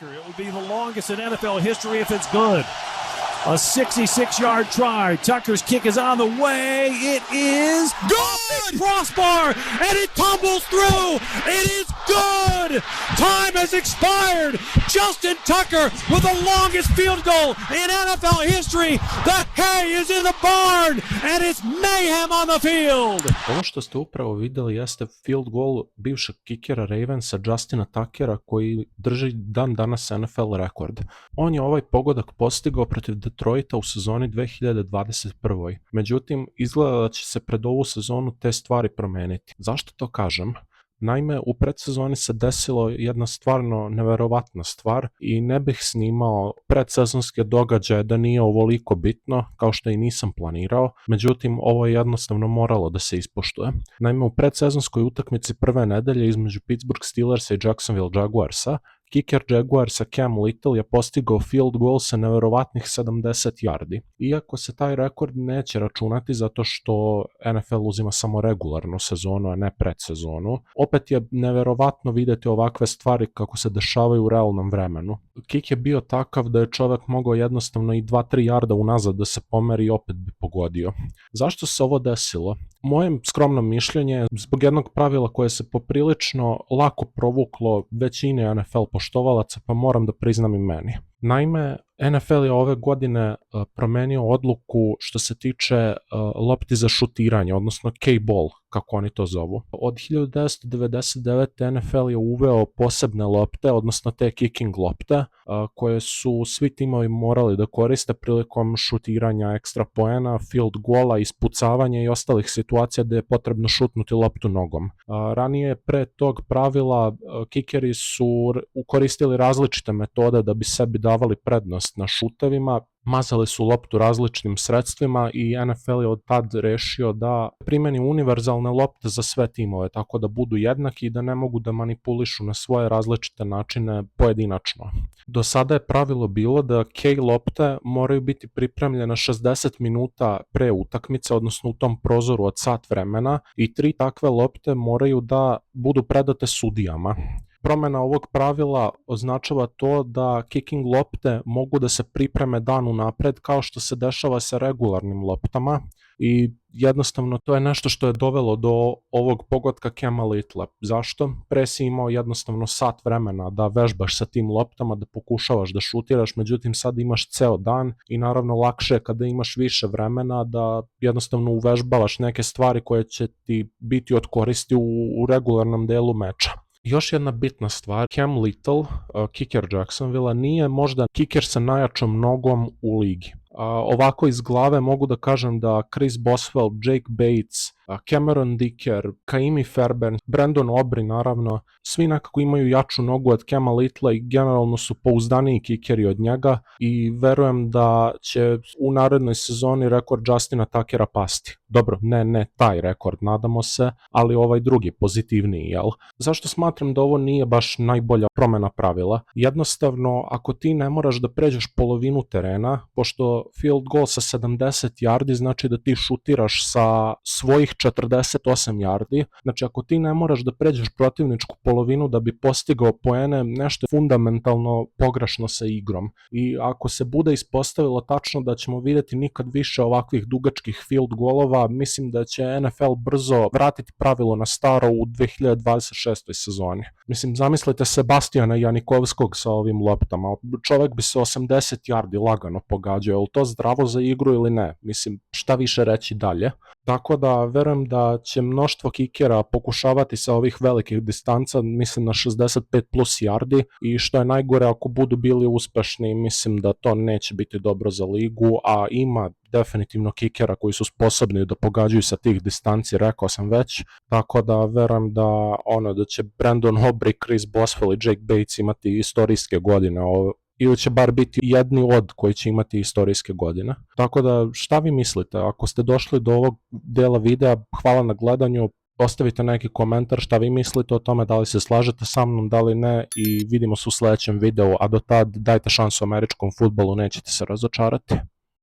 Tucker. It would be the longest in NFL history if it's good. A 66-yard try. Tucker's kick is on the way. It is good! Crossbar, and it tumbles through. It is good! Time has expired. Justin Tucker with the longest field goal in NFL history. The hay is in the barn, and it's mayhem on the field. Ovo što ste upravo videli jeste field goal bivšeg kikera Ravensa Justina Tuckera koji drži dan danas NFL rekord. On je ovaj pogodak postigao protiv Detroita u sezoni 2021. Međutim, izgleda da će se pred ovu sezonu te stvari promeniti. Zašto to kažem? Naime, u predsezoni se desilo jedna stvarno neverovatna stvar i ne bih snimao predsezonske događaje da nije ovoliko bitno, kao što i nisam planirao, međutim ovo je jednostavno moralo da se ispoštuje. Naime, u predsezonskoj utakmici prve nedelje između Pittsburgh Steelersa i Jacksonville Jaguarsa, kiker Jaguarsa Cam Little je postigao field goal sa neverovatnih 70 yardi. Iako se taj rekord neće računati zato što NFL uzima samo regularnu sezonu, a ne predsezonu, opet je neverovatno vidjeti ovakve stvari kako se dešavaju u realnom vremenu. Kik je bio takav da je čovjek mogao jednostavno i 2-3 yarda unazad da se pomeri i opet bi pogodio. Zašto se ovo desilo? Moje skromno mišljenje je zbog jednog pravila koje se poprilično lako provuklo većini NFL poštovalaca, pa moram da priznam i meni. Naime, NFL je ove godine promenio odluku što se tiče lopti za šutiranje, odnosno K-ball, kako oni to zovu. Od 1999. NFL je uveo posebne lopte, odnosno te kicking lopte, koje su svi timovi morali da koriste prilikom šutiranja ekstra poena, field goala, ispucavanja i ostalih situacija gde je potrebno šutnuti loptu nogom. Ranije pre tog pravila kikeri su koristili različite metode da bi sebi davali prednost na šutevima, mazali su loptu različitim sredstvima i NFL je od tad rešio da primeni univerzalne lopte za sve timove, tako da budu jednaki i da ne mogu da manipulišu na svoje različite načine pojedinačno. Do sada je pravilo bilo da K lopte moraju biti pripremljene 60 minuta pre utakmice, odnosno u tom prozoru od sat vremena, i 3 takve lopte moraju da budu predate sudijama. Promena ovog pravila označava to da kicking lopte mogu da se pripreme dan unapred kao što se dešava sa regularnim loptama i jednostavno to je nešto što je dovelo do ovog pogotka Cama Little. Zašto? Pre si imao jednostavno sat vremena da vežbaš sa tim loptama, da pokušavaš da šutiraš, međutim sad imaš ceo dan i naravno lakše je kada imaš više vremena da jednostavno uvežbavaš neke stvari koje će ti biti od koristi u regularnom delu meča. Još jedna bitna stvar, Cam Little, kiker Jacksonville, nije možda kiker sa najjačom nogom u ligi. Ovako iz glave mogu da kažem da Chris Boswell, Jake Bates, Cameron Dicker, Kaimi Fairbairn, Brandon Aubrey naravno, svi nekako imaju jaču nogu od Cama Little i generalno su pouzdaniji kikeri od njega i verujem da će u narednoj sezoni rekord Justina Tuckera pasti. Dobro, ne taj rekord, nadamo se, ali ovaj drugi, pozitivniji, jel? Zašto smatram da ovo nije baš najbolja promena pravila? Jednostavno, ako ti ne moraš da pređeš polovinu terena, pošto field goal sa 70 yardi znači da ti šutiraš sa svojih 48 yardi, znači ako ti ne moraš da pređeš protivničku polovinu da bi postigao poene, nešto je fundamentalno pogrešno sa igrom. I ako se bude ispostavilo tačno da ćemo vidjeti nikad više ovakvih dugačkih field goalova, mislim da će NFL brzo vratiti pravilo na staro u 2026. sezoni. Mislim, zamislite Sebastijana Janikovskog sa ovim loptama. Čovek bi se 80 yardi lagano pogađao. Je li to zdravo za igru ili ne? Mislim, šta više reći dalje? Tako da verujem da će mnoštvo kikera pokušavati sa ovih velikih distanca, mislim na 65 plus yardi, i što je najgore ako budu bili uspešni, mislim da to neće biti dobro za ligu, a ima definitivno kikera koji su sposobni da pogađaju sa tih distanci, rekao sam već, tako da verujem da će Brandon Aubrey, Chris Boswell i Jake Bates imati istorijske godine, ili će bar biti jedni od koji će imati istorijske godine. Tako da, šta vi mislite? Ako ste došli do ovog dela videa, hvala na gledanju, ostavite neki komentar šta vi mislite o tome, da li se slažete sa mnom, da li ne, i vidimo se u sledećem videu, a do tad dajte šansu američkom fudbalu, nećete se razočarati.